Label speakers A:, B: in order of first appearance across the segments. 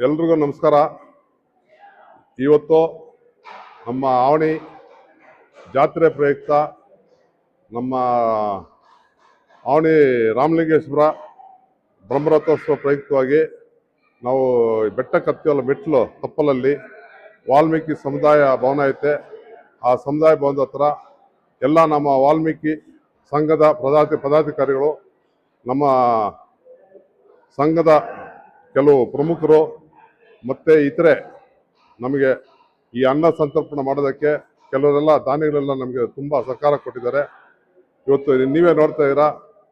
A: ಎಲ್ರಿಗೂ ನಮಸ್ಕಾರ. ಇವತ್ತು ನಮ್ಮ ಆವಣಿ ಜಾತ್ರೆ ಪ್ರಯುಕ್ತ ನಮ್ಮ ಆವಣಿ ರಾಮಲಿಂಗೇಶ್ವರ ಬ್ರಹ್ಮರಥೋತ್ಸವ ಪ್ರಯುಕ್ತವಾಗಿ ನಾವು ಬೆಟ್ಟಕ್ಕೆ ಹತ್ತಿವಲ್ಲ, ಮೆಟ್ಲು ತಪ್ಪಲಲ್ಲಿ ವಾಲ್ಮೀಕಿ ಸಮುದಾಯ ಭವನ ಐತೆ. ಆ ಸಮುದಾಯ ಭವನದ ಹತ್ರ ಎಲ್ಲ ನಮ್ಮ ವಾಲ್ಮೀಕಿ ಸಂಘದ ಪದಾಧಿಕಾರಿಗಳು, ನಮ್ಮ ಸಂಘದ ಕೆಲವು ಪ್ರಮುಖರು ಮತ್ತು ಇತರೆ ನಮಗೆ ಈ ಅನ್ನ ಸಂತರ್ಪಣೆ ಮಾಡೋದಕ್ಕೆ ಕೆಲವರೆಲ್ಲ ದಾನಿಗಳೆಲ್ಲ ನಮಗೆ ತುಂಬ ಸಹಕಾರ ಕೊಟ್ಟಿದ್ದಾರೆ. ಇವತ್ತು ನೀವೇ ನೋಡ್ತಾ ಇದ್ದೀರಾ,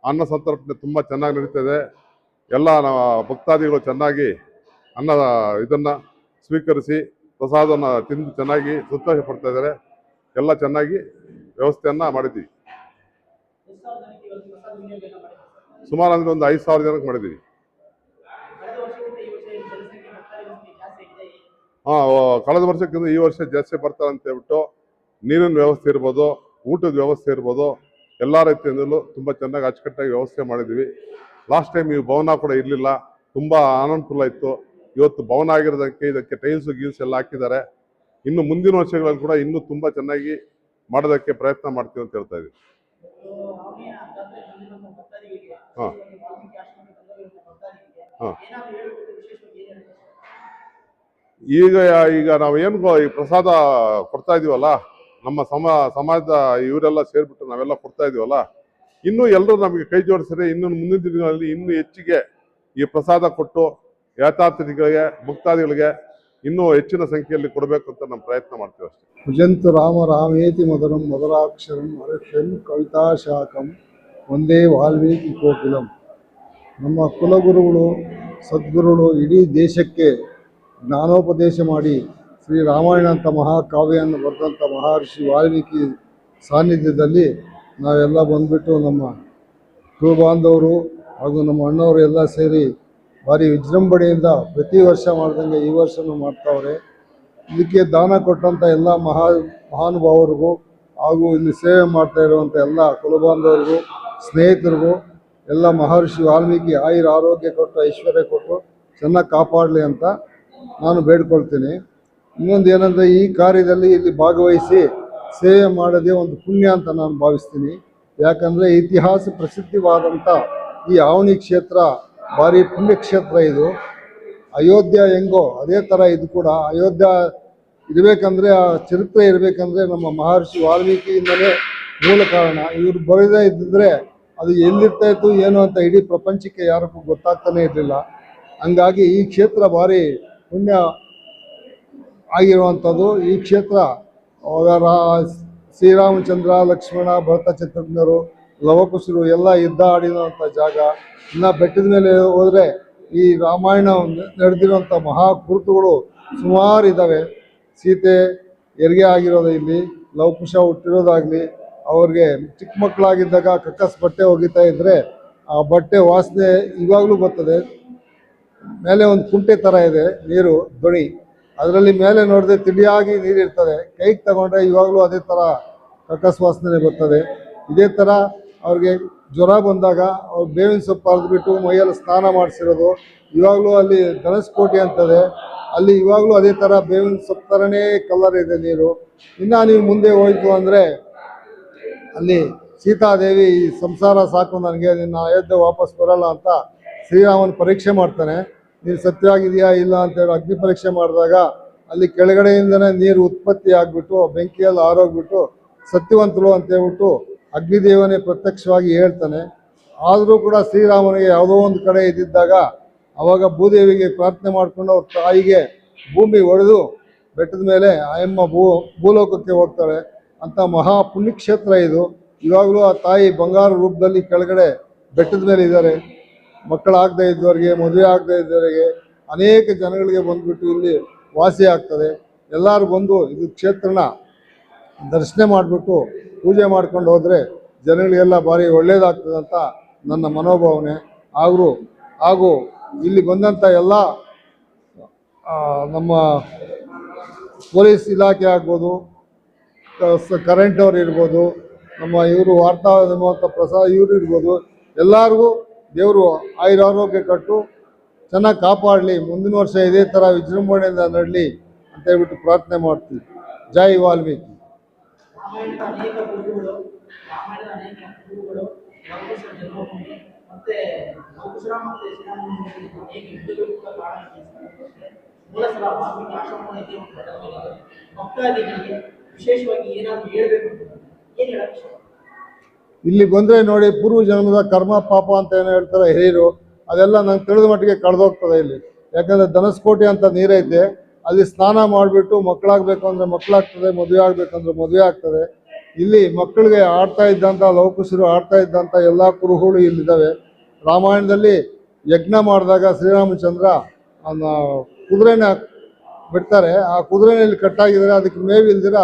A: ಅನ್ನ ಸಂತರ್ಪಣೆ ತುಂಬ ಚೆನ್ನಾಗಿ ನಡೀತದೆ. ಎಲ್ಲ ಭಕ್ತಾದಿಗಳು ಚೆನ್ನಾಗಿ ಇದನ್ನು ಸ್ವೀಕರಿಸಿ ಪ್ರಸಾದವನ್ನು ತಿಂದು ಚೆನ್ನಾಗಿ ಸಂತೋಷ ಪಡ್ತಾ ಇದ್ದಾರೆ. ಎಲ್ಲ ಚೆನ್ನಾಗಿ ವ್ಯವಸ್ಥೆಯನ್ನು ಮಾಡಿದ್ದೀವಿ. ಸುಮಾರು ಅಂದರೆ ಒಂದು 5,000 ಜನಕ್ಕೆ ಮಾಡಿದ್ದೀವಿ. ಕಳೆದ ವರ್ಷಕ್ಕಿಂತ ಈ ವರ್ಷ ಜಾಸ್ತಿ ಬರ್ತಾರೆ ಅಂತ ಹೇಳ್ಬಿಟ್ಟು ನೀರಿನ ವ್ಯವಸ್ಥೆ ಇರ್ಬೋದು, ಊಟದ ವ್ಯವಸ್ಥೆ ಇರ್ಬೋದು, ಎಲ್ಲ ರೀತಿಯಿಂದಲೂ ತುಂಬ ಚೆನ್ನಾಗಿ ಅಚ್ಚುಕಟ್ಟಾಗಿ ವ್ಯವಸ್ಥೆ ಮಾಡಿದ್ವಿ. ಲಾಸ್ಟ್ ಟೈಮ್ ಈ ಭವನ ಕೂಡ ಇರಲಿಲ್ಲ, ತುಂಬ ಅನುಕೂಲ ಇತ್ತು. ಇವತ್ತು ಭವನ ಆಗಿರೋದಕ್ಕೆ ಇದಕ್ಕೆ ಟೈಲ್ಸು ಗೀಲ್ಸ್ ಎಲ್ಲ ಹಾಕಿದ್ದಾರೆ. ಇನ್ನು ಮುಂದಿನ ವರ್ಷಗಳಲ್ಲಿ ಕೂಡ ಇನ್ನೂ ತುಂಬ ಚೆನ್ನಾಗಿ ಮಾಡೋದಕ್ಕೆ ಪ್ರಯತ್ನ ಮಾಡ್ತೀವಿ ಅಂತ ಹೇಳ್ತಾ ಇದ್ದೀವಿ. ಹಾಂ ಹಾಂ ಈಗ ನಾವೇನು ಈ ಪ್ರಸಾದ ಕೊಡ್ತಾ ಇದೀವಲ್ಲ, ನಮ್ಮ ಸಮಾಜದ ಇವರೆಲ್ಲ ಸೇರಿಬಿಟ್ಟು ನಾವೆಲ್ಲ ಕೊಡ್ತಾ ಇದೀವಲ್ಲ, ಇನ್ನೂ ಎಲ್ಲರೂ ನಮಗೆ ಕೈ ಜೋಡಿಸಿದ್ರೆ ಇನ್ನು ಮುಂದಿನ ದಿನಗಳಲ್ಲಿ ಇನ್ನೂ ಹೆಚ್ಚಿಗೆ ಈ ಪ್ರಸಾದ ಕೊಟ್ಟು ಯಾತ್ರಾರ್ಥಿಗಳಿಗೆ ಭಕ್ತಾದಿಗಳಿಗೆ ಇನ್ನೂ ಹೆಚ್ಚಿನ ಸಂಖ್ಯೆಯಲ್ಲಿ ಕೊಡಬೇಕು ಅಂತ ನಾವು ಪ್ರಯತ್ನ ಮಾಡ್ತೀವಿ ಅಷ್ಟೇ.
B: ಭಜಂತು ರಾಮ ರಾಮೇತಿ ಮಧುರಂ ಮಧುರಾಕ್ಷರಂ ಹರಕ್ಷನ್ ಕವಿತಾ ಶಾಖಂ ಒಂದೇ ವಾಲ್ಮೀಕಿ ಕೋಕಿಲಂ. ನಮ್ಮ ಕುಲಗುರುಗಳು ಸದ್ಗುರುಗಳು ಇಡೀ ದೇಶಕ್ಕೆ ಜ್ಞಾನೋಪದೇಶ ಮಾಡಿ ಶ್ರೀ ರಾಮಾಯಣ ಅಂತ ಮಹಾಕಾವ್ಯವನ್ನು ಬರೆದಂಥ ಮಹರ್ಷಿ ವಾಲ್ಮೀಕಿ ಸಾನ್ನಿಧ್ಯದಲ್ಲಿ ನಾವೆಲ್ಲ ಬಂದುಬಿಟ್ಟು ನಮ್ಮ ಕುರು ಬಾಂಧವರು ಹಾಗೂ ನಮ್ಮ ಅಣ್ಣವರು ಎಲ್ಲ ಸೇರಿ ಭಾರಿ ವಿಜೃಂಭಣೆಯಿಂದ ಪ್ರತಿ ವರ್ಷ ಮಾಡ್ದಂಗೆ ಈ ವರ್ಷವೂ ಮಾಡ್ತಾವ್ರೆ. ಇದಕ್ಕೆ ದಾನ ಕೊಟ್ಟಂಥ ಎಲ್ಲ ಮಹಾನುಭಾವರಿಗೂ ಹಾಗೂ ಇಲ್ಲಿ ಸೇವೆ ಮಾಡ್ತಾ ಇರುವಂಥ ಎಲ್ಲ ಕುಲಬಾಂಧವರಿಗೂ ಸ್ನೇಹಿತರಿಗೂ ಎಲ್ಲ ಮಹರ್ಷಿ ವಾಲ್ಮೀಕಿ ಆಯುರ ಆರೋಗ್ಯ ಕೊಟ್ಟು ಐಶ್ವರ್ಯ ಕೊಟ್ಟು ಚೆನ್ನಾಗಿ ಕಾಪಾಡಲಿ ಅಂತ ನಾನು ಬೇಡ್ಕೊಳ್ತೀನಿ. ಇನ್ನೊಂದು ಏನಂದರೆ, ಈ ಕಾರ್ಯದಲ್ಲಿ ಇಲ್ಲಿ ಭಾಗವಹಿಸಿ ಸೇವೆ ಮಾಡೋದೇ ಒಂದು ಪುಣ್ಯ ಅಂತ ನಾನು ಭಾವಿಸ್ತೀನಿ. ಯಾಕಂದರೆ ಇತಿಹಾಸ ಪ್ರಸಿದ್ಧವಾದಂಥ ಈ ಆವಣಿ ಕ್ಷೇತ್ರ ಭಾರಿ ಪುಣ್ಯಕ್ಷೇತ್ರ. ಇದು ಅಯೋಧ್ಯ ಹೆಂಗೋ ಅದೇ ಥರ ಇದು ಕೂಡ. ಅಯೋಧ್ಯ ಇರಬೇಕಂದ್ರೆ, ಆ ಚರಿತ್ರೆ ಇರಬೇಕಂದ್ರೆ ನಮ್ಮ ಮಹರ್ಷಿ ವಾಲ್ಮೀಕಿಯಿಂದಲೇ ಮೂಲ ಕಾರಣ. ಇವರು ಬರದೇ ಇದ್ದಿದ್ರೆ ಅದು ಎಲ್ಲಿರ್ತಾ ಇತ್ತು ಏನು ಅಂತ ಇಡೀ ಪ್ರಪಂಚಕ್ಕೆ ಯಾರಿಗೂ ಗೊತ್ತಾಗ್ತಾನೆ ಇರಲಿಲ್ಲ. ಹಂಗಾಗಿ ಈ ಕ್ಷೇತ್ರ ಭಾರಿ ಪುಣ್ಯ ಆಗಿರುವಂಥದ್ದು. ಈ ಕ್ಷೇತ್ರ ಶ್ರೀರಾಮಚಂದ್ರ, ಲಕ್ಷ್ಮಣ, ಭರತ ಶತ್ರುಘ್ನರು, ಲವಕುಶರು ಎಲ್ಲ ಯುದ್ಧ ಆಡಿರುವಂಥ ಜಾಗ. ಇನ್ನು ಬೆಟ್ಟದ ಮೇಲೆ ಹೋದರೆ ಈ ರಾಮಾಯಣ ನಡೆದಿರುವಂಥ ಮಹಾಕೃತಗಳು ಸುಮಾರು ಇದ್ದಾವೆ. ಸೀತೆ ಹೆರಿಗೆ ಆಗಿರೋದು ಇಲ್ಲಿ, ಲವಕುಶ ಹುಟ್ಟಿರೋದಾಗಲಿ, ಅವ್ರಿಗೆ ಚಿಕ್ಕ ಮಕ್ಕಳಾಗಿದ್ದಾಗ ಕಕ್ಕಸ್ ಬಟ್ಟೆ ಒಗಿತಾ ಇದ್ದರೆ ಆ ಬಟ್ಟೆ ವಾಸನೆ ಇವಾಗಲೂ ಬರ್ತದೆ. ಮೇಲೆ ಒಂದು ಕುಂಟೆ ಥರ ಇದೆ ನೀರು ದೊಣಿ, ಅದರಲ್ಲಿ ಮೇಲೆ ನೋಡಿದ್ರೆ ತಿಳಿಯಾಗಿ ನೀರಿರ್ತದೆ. ಕೈಗೆ ತಗೊಂಡ್ರೆ ಇವಾಗಲೂ ಅದೇ ಥರ ಕಕ್ಕಸ್ ವಾಸನೆ ಬರ್ತದೆ. ಇದೇ ಥರ ಅವ್ರಿಗೆ ಜ್ವರ ಬಂದಾಗ ಅವ್ರು ಬೇವಿನ ಸೊಪ್ಪು ಅರೆದ್ಬಿಟ್ಟು ಮೈಯಲ್ಲಿ ಸ್ನಾನ ಮಾಡಿಸಿರೋದು ಇವಾಗಲೂ ಅಲ್ಲಿ ಧನಸ್ಕೋಟಿ ಅಂತದೆ, ಅಲ್ಲಿ ಇವಾಗಲೂ ಅದೇ ಥರ ಬೇವಿನ ಸೊಪ್ಪು ಥರನೇ ಕಲರ್ ಇದೆ ನೀರು. ಇನ್ನು ನೀವು ಮುಂದೆ ಹೋಯ್ತು ಅಂದರೆ ಅಲ್ಲಿ ಸೀತಾದೇವಿ ಈ ಸಂಸಾರ ಸಾಕು, ನನಗೆ ನಿನ್ನ ಅಯೋಧ್ಯೆ ವಾಪಸ್ ಬರೋಲ್ಲ ಅಂತ ಶ್ರೀರಾಮನ ಪರೀಕ್ಷೆ ಮಾಡ್ತಾನೆ. ನೀರು ಸತ್ಯವಾಗಿದೆಯಾ ಇಲ್ಲ ಅಂತೇಳಿ ಅಗ್ನಿ ಪರೀಕ್ಷೆ ಮಾಡಿದಾಗ ಅಲ್ಲಿ ಕೆಳಗಡೆಯಿಂದನೇ ನೀರು ಉತ್ಪತ್ತಿ ಆಗಿಬಿಟ್ಟು ಬೆಂಕಿಯಲ್ಲಿ ಆರೋಗ್ಬಿಟ್ಟು ಸತ್ಯವಂತರು ಅಂತೇಳ್ಬಿಟ್ಟು ಅಗ್ನಿದೇವನೇ ಪ್ರತ್ಯಕ್ಷವಾಗಿ ಹೇಳ್ತಾನೆ. ಆದರೂ ಕೂಡ ಶ್ರೀರಾಮನಿಗೆ ಯಾವುದೋ ಒಂದು ಕಡೆ ಇದ್ದಿದ್ದಾಗ ಆವಾಗ ಭೂದೇವಿಗೆ ಪ್ರಾರ್ಥನೆ ಮಾಡಿಕೊಂಡು ಅವ್ರ ತಾಯಿಗೆ ಭೂಮಿ ಒಡೆದು ಬೆಟ್ಟದ ಮೇಲೆ ಆಯಮ್ಮ ಭೂಲೋಕಕ್ಕೆ ಹೋಗ್ತಾಳೆ ಅಂತ ಮಹಾ ಪುಣ್ಯಕ್ಷೇತ್ರ ಇದು. ಇವಾಗಲೂ ಆ ತಾಯಿ ಬಂಗಾರ ರೂಪದಲ್ಲಿ ಕೆಳಗಡೆ ಬೆಟ್ಟದ ಮೇಲೆ ಇದ್ದಾರೆ. ಮಕ್ಕಳಾಗದೇ ಇದ್ದವರಿಗೆ, ಮದುವೆ ಆಗದೇ ಇದ್ದವರಿಗೆ, ಅನೇಕ ಜನಗಳಿಗೆ ಬಂದುಬಿಟ್ಟು ಇಲ್ಲಿ ವಾಸಿ ಆಗ್ತದೆ. ಎಲ್ಲರೂ ಬಂದು ಇದು ಕ್ಷೇತ್ರನ ದರ್ಶನ ಮಾಡಿಬಿಟ್ಟು ಪೂಜೆ ಮಾಡ್ಕೊಂಡು ಹೋದರೆ ಜನಗಳಿಗೆಲ್ಲ ಭಾರಿ ಒಳ್ಳೆಯದಾಗ್ತದೆ ಅಂತ ನನ್ನ ಮನೋಭಾವನೆ. ಹಾಗೂ ಇಲ್ಲಿ ಬಂದಂಥ ಎಲ್ಲ ನಮ್ಮ ಪೊಲೀಸ್ ಇಲಾಖೆ ಆಗ್ಬೋದು, ಕರೆಂಟ್ ಅವ್ರು ಇರ್ಬೋದು, ನಮ್ಮ ಇವರು ವಾರ್ತಾ ಪ್ರಸಾದ ಇವರು ಇರ್ಬೋದು, ಎಲ್ಲರಿಗೂ ದೇವರು ಆಯುರಾರೋಗ್ಯ ಕೊಟ್ಟು ಚೆನ್ನಾಗಿ ಕಾಪಾಡಲಿ, ಮುಂದಿನ ವರ್ಷ ಇದೇ ಥರ ವಿಜೃಂಭಣೆಯಿಂದ ನಡಲಿ ಅಂತ ಹೇಳ್ಬಿಟ್ಟು ಪ್ರಾರ್ಥನೆ ಮಾಡ್ತೀವಿ. ಜೈ ವಾಲ್ಮೀಕಿ.
C: ರಾಮಾಯಣದ ಅನೇಕ ಗುರುಗಳು ರಾಮಾಯಣದ ಅನೇಕ ಗುರುಗಳು ಲವಕುಶರ ಜನ್ಮಭೂಮಿ ಮತ್ತೆ ಲವಕುಶರ ಮತ್ತೆ ಶ್ರೀರಾಮನ ಅನೇಕ ಯುದ್ಧಗಳು ಕೂಡ ಕಾರಣ ಮೂಲ ಸ್ಥಳ ವಾಲ್ಮೀಕಿ ಆಶ್ರಮ ಇದೆ ಒಂದು ಬೆಟ್ಟದ ಮೇಲೆ ಇದೆ. ಭಕ್ತಾದಿಗಳಿಗೆ ವಿಶೇಷವಾಗಿ ಏನಾದರೂ ಹೇಳ್ಬೇಕು ಏನು ಹೇಳಕ್ಕೆ ಇಷ್ಟ?
B: ಇಲ್ಲಿ ಬಂದರೆ ನೋಡಿ, ಪೂರ್ವ ಜನ್ಮದ ಕರ್ಮ ಪಾಪ ಅಂತ ಏನೋ ಹೇಳ್ತಾರೆ ಹಿರಿಯರು, ಅದೆಲ್ಲ ನಂಗೆ ತಿಳಿದ ಮಟ್ಟಿಗೆ ಕಳೆದೋಗ್ತದೆ ಇಲ್ಲಿ. ಯಾಕಂದರೆ ಧನಸ್ಕೋಟಿ ಅಂತ ನೀರೈತೆ, ಅಲ್ಲಿ ಸ್ನಾನ ಮಾಡಿಬಿಟ್ಟು ಮಕ್ಕಳಾಗಬೇಕು ಅಂದರೆ ಮಕ್ಕಳಾಗ್ತದೆ, ಮದುವೆ ಆಗಬೇಕಂದ್ರೆ ಮದುವೆ ಆಗ್ತದೆ. ಇಲ್ಲಿ ಮಕ್ಕಳಿಗೆ ಆಡ್ತಾ ಇದ್ದಂಥ ಲವಕುಶರು ಆಡ್ತಾ ಇದ್ದಂಥ ಎಲ್ಲ ಕುರುಹುಗಳು ಇಲ್ಲಿದ್ದಾವೆ. ರಾಮಾಯಣದಲ್ಲಿ ಯಜ್ಞ ಮಾಡಿದಾಗ ಶ್ರೀರಾಮಚಂದ್ರ ಕುದುರೆನ ಬಿಡ್ತಾರೆ, ಆ ಕುದುರೆನಲ್ಲಿ ಕಟ್ಟಾಗಿದ್ದಾರೆ, ಅದಕ್ಕೆ ಮೇವಿಲ್ದಿರ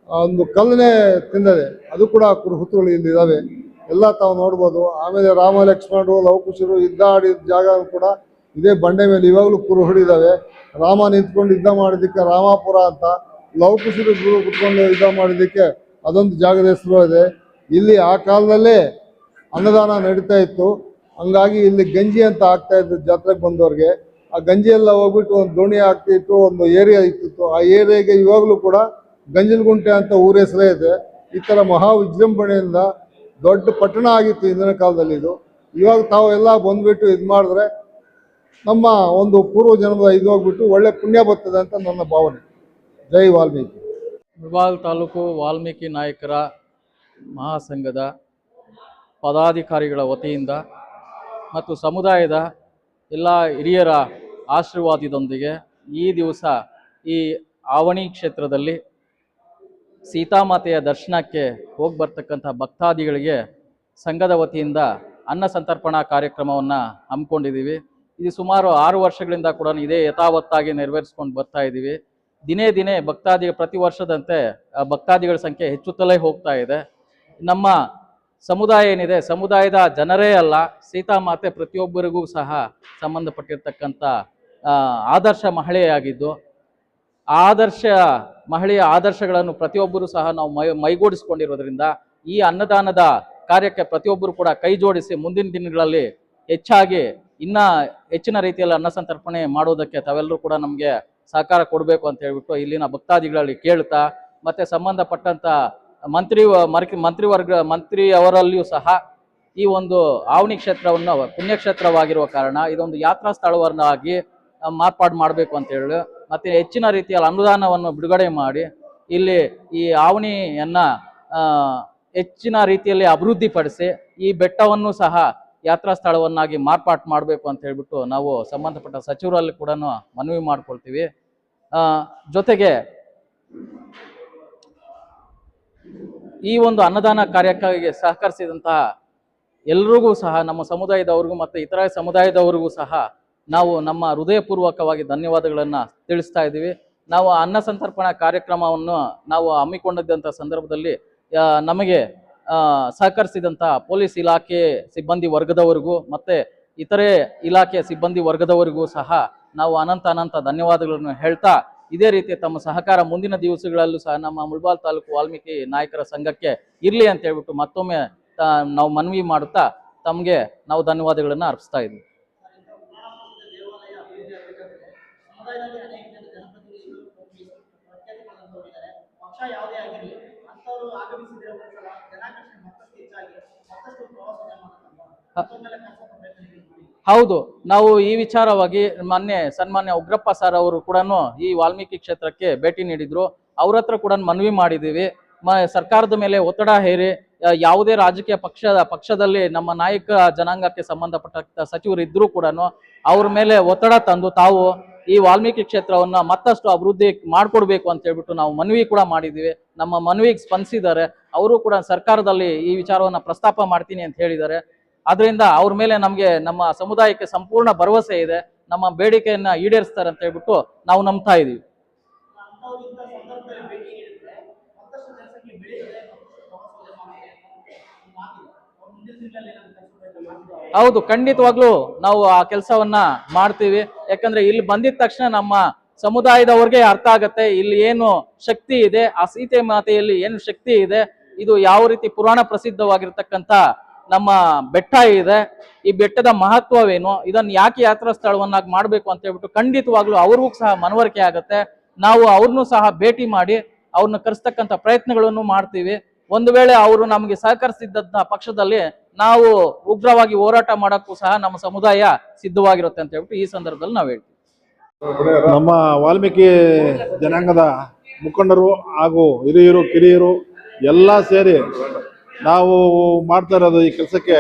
B: ಒಂದು ಕಲ್ಲನ್ನೇ ತಿಂದದೆ, ಅದು ಕೂಡ ಕುರುಹುತುಗಳು ಇಲ್ಲಿದ್ದಾವೆ, ಎಲ್ಲ ತಾವು ನೋಡ್ಬೋದು. ಆಮೇಲೆ ರಾಮ ಲಕ್ಷ್ಮಣರು ಲವಕುಶರು ಯುದ್ಧ ಆಡಿದ ಜಾಗ ಕೂಡ ಇದೇ ಬಂಡೆ ಮೇಲೆ ಇವಾಗಲೂ ಕುರುಹುಡಿದ್ದಾವೆ. ರಾಮ ನಿಂತ್ಕೊಂಡು ಯುದ್ಧ ಮಾಡಿದ್ದಕ್ಕೆ ರಾಮಾಪುರ ಅಂತ, ಲವಕುಶರು ಕುತ್ಕೊಂಡು ಯುದ್ಧ ಮಾಡಿದ್ದಕ್ಕೆ ಅದೊಂದು ಜಾಗದ ಹೆಸರು ಇದೆ. ಇಲ್ಲಿ ಆ ಕಾಲದಲ್ಲೇ ಅನ್ನದಾನ ನಡೀತಾ ಇತ್ತು, ಹಂಗಾಗಿ ಇಲ್ಲಿ ಗಂಜಿ ಅಂತ ಆಗ್ತಾ ಇತ್ತು ಜಾತ್ರೆಗೆ ಬಂದವ್ರಿಗೆ. ಆ ಗಂಜಿ ಎಲ್ಲ ಹೋಗ್ಬಿಟ್ಟು ಒಂದು ದೋಣಿ ಆಗ್ತಿತ್ತು, ಒಂದು ಏರಿಯಾ ಇತ್ತಿತ್ತು. ಆ ಏರಿಯಾಗೆ ಇವಾಗಲೂ ಕೂಡ ಗಂಜಲಗುಂಟೆ ಅಂತ ಊರ ಹೆಸರೇ ಇದೆ. ಈ ಥರ ಮಹಾ ವಿಜೃಂಭಣೆಯಿಂದ ದೊಡ್ಡ ಪಟ್ಟಣ ಆಗಿತ್ತು ಹಿಂದಿನ ಕಾಲದಲ್ಲಿ ಇದು. ಇವಾಗ ತಾವು ಎಲ್ಲ ಬಂದ್ಬಿಟ್ಟು ಇದು ಮಾಡಿದ್ರೆ ನಮ್ಮ ಒಂದು ಪೂರ್ವ ಜನ್ಮದ ಇದು ಹೋಗ್ಬಿಟ್ಟು ಒಳ್ಳೆ ಪುಣ್ಯ ಬರ್ತದೆ ಅಂತ ನನ್ನ ಭಾವನೆ. ಜೈ ವಾಲ್ಮೀಕಿ.
D: ಮುಳಬಾಗಿಲು ತಾಲೂಕು ವಾಲ್ಮೀಕಿ ನಾಯಕರ ಮಹಾಸಂಘದ ಪದಾಧಿಕಾರಿಗಳ ವತಿಯಿಂದ ಮತ್ತು ಸಮುದಾಯದ ಎಲ್ಲ ಹಿರಿಯರ ಆಶೀರ್ವಾದದೊಂದಿಗೆ ಈ ದಿವಸ ಈ ಆವಣಿ ಕ್ಷೇತ್ರದಲ್ಲಿ ಸೀತಾಮಾತೆಯ ದರ್ಶನಕ್ಕೆ ಹೋಗಿ ಬರ್ತಕ್ಕಂಥ ಭಕ್ತಾದಿಗಳಿಗೆ ಸಂಘದ ವತಿಯಿಂದ ಅನ್ನ ಸಂತರ್ಪಣಾ ಕಾರ್ಯಕ್ರಮವನ್ನು ಹಮ್ಮಿಕೊಂಡಿದ್ದೀವಿ. ಇದು ಸುಮಾರು 6 ವರ್ಷಗಳಿಂದ ಕೂಡ ಇದೇ ಯಥಾವತ್ತಾಗಿ ನೆರವೇರಿಸ್ಕೊಂಡು ಬರ್ತಾ ಇದ್ದೀವಿ. ದಿನೇ ದಿನೇ ಪ್ರತಿ ವರ್ಷದಂತೆ ಭಕ್ತಾದಿಗಳ ಸಂಖ್ಯೆ ಹೆಚ್ಚುತ್ತಲೇ ಹೋಗ್ತಾ ಇದೆ. ನಮ್ಮ ಸಮುದಾಯ ಏನಿದೆ, ಸಮುದಾಯದ ಜನರೇ ಅಲ್ಲ, ಸೀತಾಮಾತೆ ಪ್ರತಿಯೊಬ್ಬರಿಗೂ ಸಹ ಸಂಬಂಧಪಟ್ಟಿರ್ತಕ್ಕಂಥ ಆದರ್ಶ ಮಹಿಳೆಯಾಗಿದ್ದು, ಆದರ್ಶ ಮಹಿಳೆಯ ಆದರ್ಶಗಳನ್ನು ಪ್ರತಿಯೊಬ್ಬರು ಸಹ ನಾವು ಮೈಗೂಡಿಸ್ಕೊಂಡಿರೋದ್ರಿಂದ ಈ ಅನ್ನದಾನದ ಕಾರ್ಯಕ್ಕೆ ಪ್ರತಿಯೊಬ್ಬರು ಕೂಡ ಕೈ ಜೋಡಿಸಿ ಮುಂದಿನ ದಿನಗಳಲ್ಲಿ ಹೆಚ್ಚಾಗಿ ಹೆಚ್ಚಿನ ರೀತಿಯಲ್ಲಿ ಅನ್ನ ಸಂತರ್ಪಣೆ ಮಾಡೋದಕ್ಕೆ ತಾವೆಲ್ಲರೂ ಕೂಡ ನಮಗೆ ಸಹಕಾರ ಕೊಡಬೇಕು ಅಂತ ಹೇಳ್ಬಿಟ್ಟು ಇಲ್ಲಿನ ಭಕ್ತಾದಿಗಳಲ್ಲಿ ಕೇಳ್ತಾ, ಮತ್ತೆ ಸಂಬಂಧಪಟ್ಟಂತ ಮಂತ್ರಿ ಅವರಲ್ಲಿಯೂ ಸಹ ಈ ಒಂದು ಆವಣಿ ಕ್ಷೇತ್ರವನ್ನು ಪುಣ್ಯಕ್ಷೇತ್ರವಾಗಿರುವ ಕಾರಣ ಇದೊಂದು ಯಾತ್ರಾ ಸ್ಥಳವನ್ನಾಗಿ ಮಾರ್ಪಾಡು ಮಾಡಬೇಕು ಅಂತ ಹೇಳಿ, ಮತ್ತೆ ಹೆಚ್ಚಿನ ರೀತಿಯಲ್ಲಿ ಅನುದಾನವನ್ನು ಬಿಡುಗಡೆ ಮಾಡಿ ಇಲ್ಲಿ ಈ ಆವಣಿಯನ್ನ ಹೆಚ್ಚಿನ ರೀತಿಯಲ್ಲಿ ಅಭಿವೃದ್ಧಿಪಡಿಸಿ ಈ ಬೆಟ್ಟವನ್ನು ಸಹ ಯಾತ್ರಾ ಸ್ಥಳವನ್ನಾಗಿ ಮಾರ್ಪಾಟು ಮಾಡಬೇಕು ಅಂತ ಹೇಳ್ಬಿಟ್ಟು ನಾವು ಸಂಬಂಧಪಟ್ಟ ಸಚಿವರಲ್ಲಿ ಕೂಡ ಮನವಿ ಮಾಡ್ಕೊಳ್ತೀವಿ. ಜೊತೆಗೆ ಈ ಒಂದು ಅನ್ನದಾನ ಕಾರ್ಯಕ್ಕಾಗಿ ಸಹಕರಿಸಿದಂತಹ ಎಲ್ರಿಗೂ ಸಹ ನಮ್ಮ ಸಮುದಾಯದವ್ರಿಗೂ ಮತ್ತು ಇತರ ಸಮುದಾಯದವರಿಗೂ ಸಹ ನಾವು ನಮ್ಮ ಹೃದಯಪೂರ್ವಕವಾಗಿ ಧನ್ಯವಾದಗಳನ್ನು ತಿಳಿಸ್ತಾ ಇದ್ದೀವಿ. ನಾವು ಅನ್ನ ಸಂತರ್ಪಣಾ ಕಾರ್ಯಕ್ರಮವನ್ನು ನಾವು ಹಮ್ಮಿಕೊಂಡಿದ್ದಂಥ ಸಂದರ್ಭದಲ್ಲಿ ನಮಗೆ ಸಹಕರಿಸಿದಂಥ ಪೊಲೀಸ್ ಇಲಾಖೆ ಸಿಬ್ಬಂದಿ ವರ್ಗದವರಿಗೂ ಮತ್ತು ಇತರೆ ಇಲಾಖೆಯ ಸಿಬ್ಬಂದಿ ವರ್ಗದವರಿಗೂ ಸಹ ನಾವು ಅನಂತ ಧನ್ಯವಾದಗಳನ್ನು ಹೇಳ್ತಾ, ಇದೇ ರೀತಿ ತಮ್ಮ ಸಹಕಾರ ಮುಂದಿನ ದಿವಸಗಳಲ್ಲೂ ಸಹ ನಮ್ಮ ಮುಳಬಾಗಿಲು ತಾಲೂಕು ವಾಲ್ಮೀಕಿ ನಾಯಕರ ಸಂಘಕ್ಕೆ ಇರಲಿ ಅಂತ ಹೇಳ್ಬಿಟ್ಟು ಮತ್ತೊಮ್ಮೆ ನಾವು ಮನವಿ ಮಾಡುತ್ತಾ ತಮಗೆ ನಾವು ಧನ್ಯವಾದಗಳನ್ನು ಅರ್ಪಿಸ್ತಾ ಇದ್ದೀವಿ.
C: ಪಕ್ಷ ಯಾವುದೇ ಆಗಿರಲಿ ಅಂತವರು ಆಗಮಿಸಿದ್ರೆ ಜನಾಕರ್ಷಣೆ ಮತ್ತಷ್ಟು ಹೆಚ್ಚಾಗಿ ಮತ್ತಷ್ಟು
D: ಹೌದು, ನಾವು ಈ ವಿಚಾರವಾಗಿ ಸನ್ಮಾನ್ಯ ಉಗ್ರಪ್ಪ ಸರ್ ಅವರು ಕೂಡ ಈ ವಾಲ್ಮೀಕಿ ಕ್ಷೇತ್ರಕ್ಕೆ ಭೇಟಿ ನೀಡಿದ್ರು. ಅವ್ರ ಹತ್ರ ಕೂಡ ಮನವಿ ಮಾಡಿದ್ದೀವಿ. ಸರ್ಕಾರದ ಮೇಲೆ ಒತ್ತಡ ಹೇರಿ ಯಾವುದೇ ರಾಜಕೀಯ ಪಕ್ಷದಲ್ಲಿ ನಮ್ಮ ನಾಯಕ ಜನಾಂಗಕ್ಕೆ ಸಂಬಂಧಪಟ್ಟ ಸಚಿವರು ಇದ್ರೂ ಕೂಡ ಅವ್ರ ಮೇಲೆ ಒತ್ತಡ ತಂದು ತಾವು ಈ ವಾಲ್ಮೀಕಿ ಕ್ಷೇತ್ರವನ್ನ ಮತ್ತಷ್ಟು ಅಭಿವೃದ್ಧಿ ಮಾಡ್ಕೊಡ್ಬೇಕು ಅಂತ ಹೇಳ್ಬಿಟ್ಟು ನಾವು ಮನವಿ ಕೂಡ ಮಾಡಿದ್ದೀವಿ. ನಮ್ಮ ಮನವಿಗೆ ಸ್ಪಂದಿಸಿದ್ದಾರೆ. ಅವರು ಕೂಡ ಸರ್ಕಾರದಲ್ಲಿ ಈ ವಿಚಾರವನ್ನ ಪ್ರಸ್ತಾಪ ಮಾಡ್ತೀನಿ ಅಂತ ಹೇಳಿದ್ದಾರೆ. ಆದ್ರಿಂದ ಅವ್ರ ಮೇಲೆ ನಮಗೆ ನಮ್ಮ ಸಮುದಾಯಕ್ಕೆ ಸಂಪೂರ್ಣ ಭರವಸೆ ಇದೆ. ನಮ್ಮ ಬೇಡಿಕೆಯನ್ನ ಈಡೇರಿಸ್ತಾರೆ ಅಂತ ಹೇಳ್ಬಿಟ್ಟು ನಾವು ನಂಬ್ತಾ ಇದೀವಿ. ಹೌದು, ಖಂಡಿತವಾಗ್ಲೂ ನಾವು ಆ ಕೆಲಸವನ್ನ ಮಾಡ್ತೀವಿ. ಯಾಕಂದ್ರೆ ಇಲ್ಲಿ ಬಂದಿದ ತಕ್ಷಣ ನಮ್ಮ ಸಮುದಾಯದವ್ರಿಗೆ ಅರ್ಥ ಆಗತ್ತೆ ಇಲ್ಲಿ ಏನು ಶಕ್ತಿ ಇದೆ, ಆ ಸೀತೆ ಮಾತೆಯಲ್ಲಿ ಏನು ಶಕ್ತಿ ಇದೆ, ಇದು ಯಾವ ರೀತಿ ಪುರಾಣ ಪ್ರಸಿದ್ಧವಾಗಿರ್ತಕ್ಕಂಥ ನಮ್ಮ ಬೆಟ್ಟ ಇದೆ, ಈ ಬೆಟ್ಟದ ಮಹತ್ವವೇನು, ಇದನ್ನು ಯಾಕೆ ಯಾತ್ರಾ ಸ್ಥಳವನ್ನಾಗಿ ಮಾಡಬೇಕು ಅಂತ ಹೇಳ್ಬಿಟ್ಟು ಖಂಡಿತವಾಗ್ಲೂ ಅವ್ರಿಗೂ ಸಹ ಮನವರಿಕೆ ಆಗುತ್ತೆ. ನಾವು ಅವ್ರನ್ನೂ ಸಹ ಭೇಟಿ ಮಾಡಿ ಅವ್ರನ್ನ ಕರೆಸ್ತಕ್ಕಂಥ ಪ್ರಯತ್ನಗಳನ್ನು ಮಾಡ್ತೀವಿ. ಒಂದು ವೇಳೆ ಅವರು ನಮಗೆ ಸಹಕರಿಸಿದ್ದಂತಹ ಪಕ್ಷದಲ್ಲಿ ನಾವು ಉಗ್ರವಾಗಿ ಹೋರಾಟ ಮಾಡಕ್ಕೂ ಸಹ ನಮ್ಮ ಸಮುದಾಯ ಸಿದ್ಧವಾಗಿರುತ್ತೆ ಅಂತ ಹೇಳ್ಬಿಟ್ಟು ಈ ಸಂದರ್ಭದಲ್ಲಿ ನಾವು ಹೇಳ್ತೀವಿ.
E: ನಮ್ಮ ವಾಲ್ಮೀಕಿ ಜನಾಂಗದ ಮುಖಂಡರು ಹಾಗೂ ಹಿರಿಯರು ಕಿರಿಯರು ಎಲ್ಲ ಸೇರಿ ನಾವು ಮಾಡ್ತಾ ಇರೋದು ಈ ಕೆಲಸಕ್ಕೆ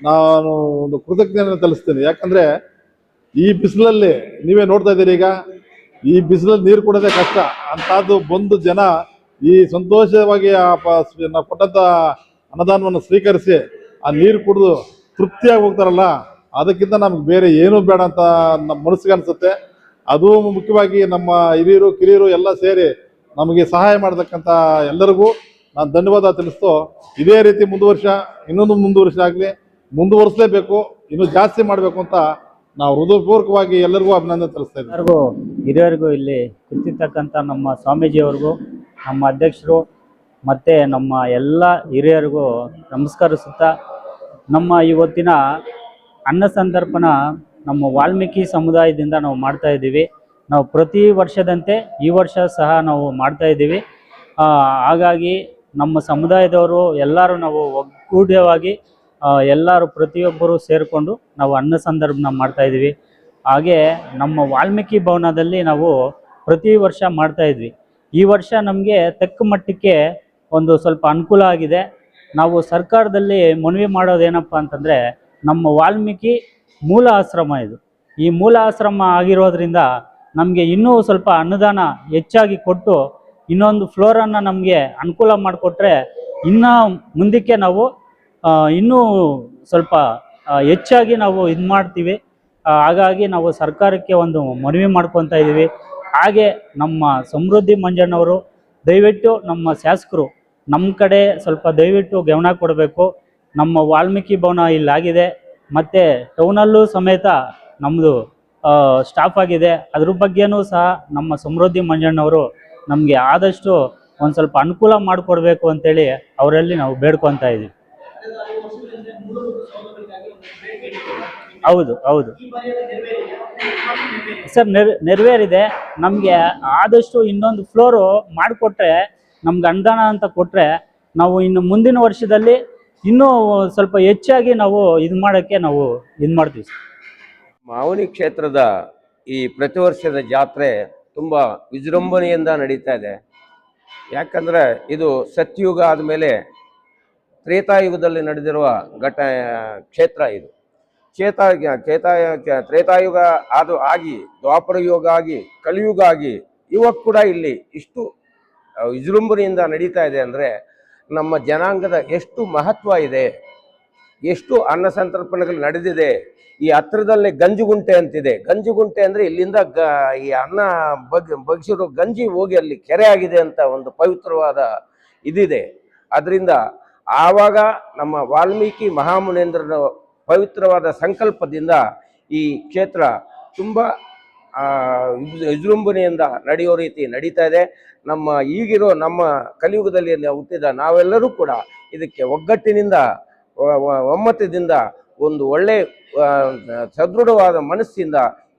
E: ನಾನು ಒಂದು ಕೃತಜ್ಞತೆ ತಲ್ಲಿಸ್ತೀನಿ. ಯಾಕಂದರೆ ಈ ಬಿಸಿಲಲ್ಲಿ ನೀವೇ ನೋಡ್ತಾ ಇದ್ದೀರಿ, ಈಗ ಈ ಬಿಸಿಲಲ್ಲಿ ನೀರು ಕೊಡೋದೇ ಕಷ್ಟ. ಅಂಥದ್ದು ಬಂದು ಜನ ಈ ಸಂತೋಷವಾಗಿ ನಾವು ಕೊಟ್ಟಂಥ ಅನುದಾನವನ್ನು ಸ್ವೀಕರಿಸಿ ಆ ನೀರು ಕುಡಿದು ತೃಪ್ತಿಯಾಗಿ ಹೋಗ್ತಾರಲ್ಲ, ಅದಕ್ಕಿಂತ ನಮ್ಗೆ ಬೇರೆ ಏನೂ ಬೇಡ ಅಂತ ನಮ್ಮ ಮನಸ್ಸಿಗೆ ಅನಿಸುತ್ತೆ. ಅದು ಮುಖ್ಯವಾಗಿ ನಮ್ಮ ಹಿರಿಯರು ಕಿರಿಯರು ಎಲ್ಲ ಸೇರಿ ನಮಗೆ ಸಹಾಯ ಮಾಡತಕ್ಕಂಥ ಎಲ್ಲರಿಗೂ ನಾನು ಧನ್ಯವಾದ ತಿಳಿಸ್ತು. ಇದೇ ರೀತಿ ಇನ್ನೊಂದು ಮುಂದುವರಿಸಲಾಗಲಿ, ಮುಂದುವರಿಸಲೇಬೇಕು, ಇನ್ನೂ ಜಾಸ್ತಿ ಮಾಡಬೇಕು ಅಂತ ನಾವು ಹೃದಯಪೂರ್ವಕವಾಗಿ ಎಲ್ಲರಿಗೂ ಅಭಿನಂದನೆ ತಿಳಿಸ್ತಾ ಇದ್ದೀವಿ.
F: ಎಲ್ಲರಿಗೂ ಹಿರಿಯರಿಗೂ ಇಲ್ಲಿ ಕೂತಿರ್ತಕ್ಕಂಥ ನಮ್ಮ ಸ್ವಾಮೀಜಿಯವ್ರಿಗೂ, ನಮ್ಮ ಅಧ್ಯಕ್ಷರು ಮತ್ತು ನಮ್ಮ ಎಲ್ಲ ಹಿರಿಯರಿಗೂ ನಮಸ್ಕರಿಸುತ್ತಾ, ನಮ್ಮ ಇವತ್ತಿನ ಅನ್ನ ಸಂತರ್ಪಣ ನಮ್ಮ ವಾಲ್ಮೀಕಿ ಸಮುದಾಯದಿಂದ ನಾವು ಮಾಡ್ತಾ ಇದ್ದೀವಿ. ನಾವು ಪ್ರತಿ ವರ್ಷದಂತೆ ಈ ವರ್ಷ ಸಹ ನಾವು ಮಾಡ್ತಾ ಇದ್ದೀವಿ. ಹಾಗಾಗಿ ನಮ್ಮ ಸಮುದಾಯದವರು ಎಲ್ಲರೂ ನಾವು ಒಗ್ಗೂಡ್ಯವಾಗಿ ಎಲ್ಲರೂ ಪ್ರತಿಯೊಬ್ಬರು ಸೇರಿಕೊಂಡು ನಾವು ಅನ್ನ ಸಂದರ್ಭನ ಮಾಡ್ತಾ ಇದ್ದೀವಿ. ಹಾಗೆ ನಮ್ಮ ವಾಲ್ಮೀಕಿ ಭವನದಲ್ಲಿ ನಾವು ಪ್ರತಿ ವರ್ಷ ಮಾಡ್ತಾ ಇದ್ವಿ. ಈ ವರ್ಷ ನಮಗೆ ತಕ್ಕ ಮಟ್ಟಕ್ಕೆ ಒಂದು ಸ್ವಲ್ಪ ಅನುಕೂಲ ಆಗಿದೆ. ನಾವು ಸರ್ಕಾರದಲ್ಲಿ ಮನವಿ ಮಾಡೋದೇನಪ್ಪ ಅಂತಂದರೆ, ನಮ್ಮ ವಾಲ್ಮೀಕಿ ಮೂಲ ಆಶ್ರಮ ಇದು. ಈ ಮೂಲ ಆಶ್ರಮ ಆಗಿರೋದ್ರಿಂದ ನಮಗೆ ಇನ್ನೂ ಸ್ವಲ್ಪ ಅನುದಾನ ಹೆಚ್ಚಾಗಿ ಕೊಟ್ಟು ಇನ್ನೊಂದು ಫ್ಲೋರನ್ನು ನಮಗೆ ಅನುಕೂಲ ಮಾಡಿಕೊಟ್ರೆ ಇನ್ನೂ ಮುಂದಕ್ಕೆ ನಾವು ಇನ್ನೂ ಸ್ವಲ್ಪ ಹೆಚ್ಚಾಗಿ ನಾವು ಇದು ಮಾಡ್ತೀವಿ. ಹಾಗಾಗಿ ನಾವು ಸರ್ಕಾರಕ್ಕೆ ಒಂದು ಮನವಿ ಮಾಡ್ಕೊತಾ ಇದ್ದೀವಿ. ಹಾಗೆ ನಮ್ಮ ಸಮೃದ್ಧಿ ಮಂಜಣ್ಣವರು ದಯವಿಟ್ಟು ನಮ್ಮ ಶಾಸಕರು ನಮ್ಮ ಕಡೆ ಸ್ವಲ್ಪ ದಯವಿಟ್ಟು ಗಮನ ಕೊಡಬೇಕು. ನಮ್ಮ ವಾಲ್ಮೀಕಿ ಭವನ ಇಲ್ಲಾಗಿದೆ, ಮತ್ತು ಟೌನಲ್ಲೂ ಸಮೇತ ನಮ್ಮದು ಸ್ಟಾಫ್ ಆಗಿದೆ. ಅದ್ರ ಬಗ್ಗೆನೂ ಸಹ ನಮ್ಮ ಸಮೃದ್ಧಿ ಮಂಜಣ್ಣವರು ನಮಗೆ ಆದಷ್ಟು ಒಂದು ಸ್ವಲ್ಪ ಅನುಕೂಲ ಮಾಡಿಕೊಡ್ಬೇಕು ಅಂತೇಳಿ ಅವರಲ್ಲಿ ನಾವು ಬೇಡ್ಕೊತಾ ಇದ್ದೀವಿ. ಹೌದು ಹೌದು ಸರ್, ನೆರವೇರಿದೆ. ನಮಗೆ ಆದಷ್ಟು ಇನ್ನೊಂದು ಫ್ಲೋರು ಮಾಡಿಕೊಟ್ರೆ, ನಮ್ಗೆ ಅನುದಾನ ಅಂತ ಕೊಟ್ಟರೆ ನಾವು ಇನ್ನು ಮುಂದಿನ ವರ್ಷದಲ್ಲಿ ಇನ್ನೂ ಸ್ವಲ್ಪ ಹೆಚ್ಚಾಗಿ ನಾವು ಇದು ಮಾಡೋಕ್ಕೆ ನಾವು ಇದು ಮಾಡ್ತೀವಿ.
G: ಮಾವನಿ ಕ್ಷೇತ್ರದ ಈ ಪ್ರತಿ ವರ್ಷದ ಜಾತ್ರೆ ತುಂಬ ವಿಜೃಂಭಣೆಯಿಂದ ನಡೀತಾ ಇದೆ. ಯಾಕಂದರೆ ಇದು ಸತ್ಯುಗ ಆದಮೇಲೆ ತ್ರೇತಾಯುಗದಲ್ಲಿ ನಡೆದಿರುವ ಕ್ಷೇತ್ರ ಇದು. ತ್ರೇತಾಯುಗ ಆಗಿ ದ್ವಾಪರ ಯುಗ ಆಗಿ ಕಲಿಯುಗ ಆಗಿ ಇವಾಗ ಕೂಡ ಇಲ್ಲಿ ಇಷ್ಟು ವಿಜೃಂಭಣೆಯಿಂದ ನಡೀತಾ ಇದೆ ಅಂದರೆ ನಮ್ಮ ಜನಾಂಗದ ಎಷ್ಟು ಮಹತ್ವ ಇದೆ, ಎಷ್ಟು ಅನ್ನ ಸಂತರ್ಪಣೆಗಳು ನಡೆದಿದೆ. ಈ ಹತ್ತಿರದಲ್ಲೇ ಗಂಜುಗುಂಟೆ ಅಂತಿದೆ. ಗಂಜುಗುಂಟೆ ಅಂದರೆ ಇಲ್ಲಿಂದ ಈ ಅನ್ನ ಬಗ್ಸಿರೋ ಗಂಜಿ ಹೋಗಿ ಅಲ್ಲಿ ಕೆರೆ ಆಗಿದೆ ಅಂತ ಒಂದು ಪವಿತ್ರವಾದ ಇದಿದೆ. ಅದರಿಂದ ಆವಾಗ ನಮ್ಮ ವಾಲ್ಮೀಕಿ ಮಹಾಮುನೇಂದ್ರನ ಪವಿತ್ರವಾದ ಸಂಕಲ್ಪದಿಂದ ಈ ಕ್ಷೇತ್ರ ತುಂಬ ವಿಜೃಂಭಣೆಯಿಂದ ನಡೆಯೋ ರೀತಿ ನಡೀತಾ ಇದೆ. ಈಗಿರೋ ನಮ್ಮ ಕಲಿಯುಗದಲ್ಲಿ ಹುಟ್ಟಿದ ನಾವೆಲ್ಲರೂ ಕೂಡ ಇದಕ್ಕೆ ಒಗ್ಗಟ್ಟಿನಿಂದ ಒಮ್ಮತದಿಂದ ಒಂದು ಒಳ್ಳೆ ಸದೃಢವಾದ ಮನಸ್ಸಿಂದ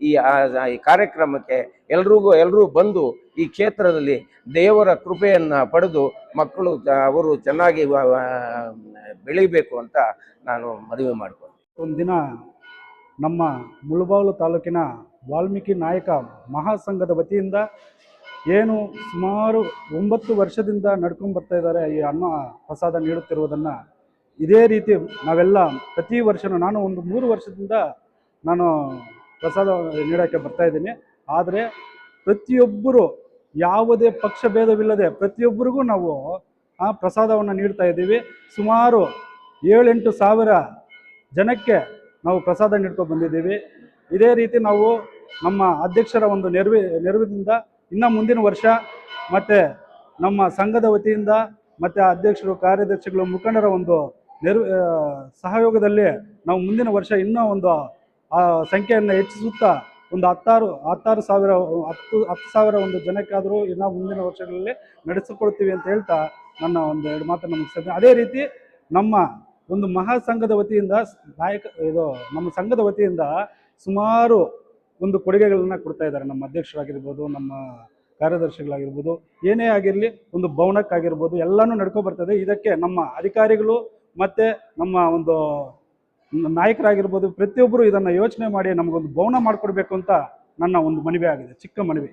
G: ಈ ಕಾರ್ಯಕ್ರಮಕ್ಕೆ ಎಲ್ಲರೂ ಬಂದು ಈ ಕ್ಷೇತ್ರದಲ್ಲಿ ದೇವರ ಕೃಪೆಯನ್ನು ಪಡೆದು ಮಕ್ಕಳು ಅವರು ಚೆನ್ನಾಗಿ ಬೆಳೀಬೇಕು ಅಂತ ನಾನು ಮನವಿ ಮಾಡ್ತೀನಿ.
H: ಒಂದಿನ ನಮ್ಮ ಮುಳಬಾಗಿಲು ತಾಲೂಕಿನ ವಾಲ್ಮೀಕಿ ನಾಯಕ ಮಹಾಸಂಘದ ವತಿಯಿಂದ ಏನು ಸುಮಾರು 9 ವರ್ಷದಿಂದ ನಡ್ಕೊಂಡು ಬರ್ತಾ ಇದ್ದಾರೆ ಈ ಅನ್ನ ಪ್ರಸಾದ ನೀಡುತ್ತಿರುವುದನ್ನು ಇದೇ ರೀತಿ ನಾವೆಲ್ಲ ಪ್ರತಿ ವರ್ಷವೂ ನಾನು ಒಂದು 3 ವರ್ಷದಿಂದ ನಾನು ಪ್ರಸಾದ ನೀಡೋಕ್ಕೆ ಬರ್ತಾ ಇದ್ದೀನಿ. ಆದರೆ ಪ್ರತಿಯೊಬ್ಬರು ಯಾವುದೇ ಪಕ್ಷ ಭೇದವಿಲ್ಲದೆ ಪ್ರತಿಯೊಬ್ಬರಿಗೂ ನಾವು ಆ ಪ್ರಸಾದವನ್ನು ನೀಡ್ತಾ ಇದ್ದೀವಿ. ಸುಮಾರು 7-8 ಸಾವಿರ ಜನಕ್ಕೆ ನಾವು ಪ್ರಸಾದ ನೀಡ್ಕೊಂಡು ಬಂದಿದ್ದೀವಿ. ಇದೇ ರೀತಿ ನಾವು ನಮ್ಮ ಅಧ್ಯಕ್ಷರ ಒಂದು ನೆರವಿನಿಂದ ಇನ್ನು ಮುಂದಿನ ವರ್ಷ ಮತ್ತು ನಮ್ಮ ಸಂಘದ ವತಿಯಿಂದ ಮತ್ತು ಅಧ್ಯಕ್ಷರು ಕಾರ್ಯದರ್ಶಿಗಳು ಮುಖಂಡರ ಒಂದು ಸಹಯೋಗದಲ್ಲಿ ನಾವು ಮುಂದಿನ ವರ್ಷ ಇನ್ನೂ ಒಂದು ಸಂಖ್ಯೆಯನ್ನು ಹೆಚ್ಚಿಸುತ್ತಾ ಒಂದು 10 ಸಾವಿರ ಒಂದು ಜನಕ್ಕಾದರೂ ಇನ್ನೂ ಮುಂದಿನ ವರ್ಷಗಳಲ್ಲಿ ನಡೆಸಿಕೊಳ್ತೀವಿ ಅಂತ ಹೇಳ್ತಾ ನನ್ನ ಒಂದು 2 ಮಾತನ್ನು ಮುಗಿಸ್ತೇನೆ. ಅದೇ ರೀತಿ ನಮ್ಮ ಒಂದು ಮಹಾಸಂಘದ ವತಿಯಿಂದ ಇದು ನಮ್ಮ ಸಂಘದ ವತಿಯಿಂದ ಸುಮಾರು ಒಂದು ಕೊಡುಗೆಗಳನ್ನ ಕೊಡ್ತಾ ಇದ್ದಾರೆ. ನಮ್ಮ ಅಧ್ಯಕ್ಷರಾಗಿರ್ಬೋದು, ನಮ್ಮ ಕಾರ್ಯದರ್ಶಿಗಳಾಗಿರ್ಬೋದು, ಏನೇ ಆಗಿರಲಿ, ಒಂದು ಭವನಕ್ಕಾಗಿರ್ಬೋದು ಎಲ್ಲನೂ ನಡ್ಕೊ ಬರ್ತದೆ. ಇದಕ್ಕೆ ನಮ್ಮ ಅಧಿಕಾರಿಗಳು ಮತ್ತು ನಮ್ಮ ಒಂದು ನಾಯಕರಾಗಿರ್ಬೋದು ಪ್ರತಿಯೊಬ್ಬರು ಇದನ್ನು ಯೋಚನೆ ಮಾಡಿ ನಮಗೊಂದು ಭವನ ಮಾಡಿಕೊಡ್ಬೇಕು ಅಂತ ನನ್ನ ಒಂದು ಮನವಿ ಆಗಿದೆ, ಚಿಕ್ಕ ಮನವಿ.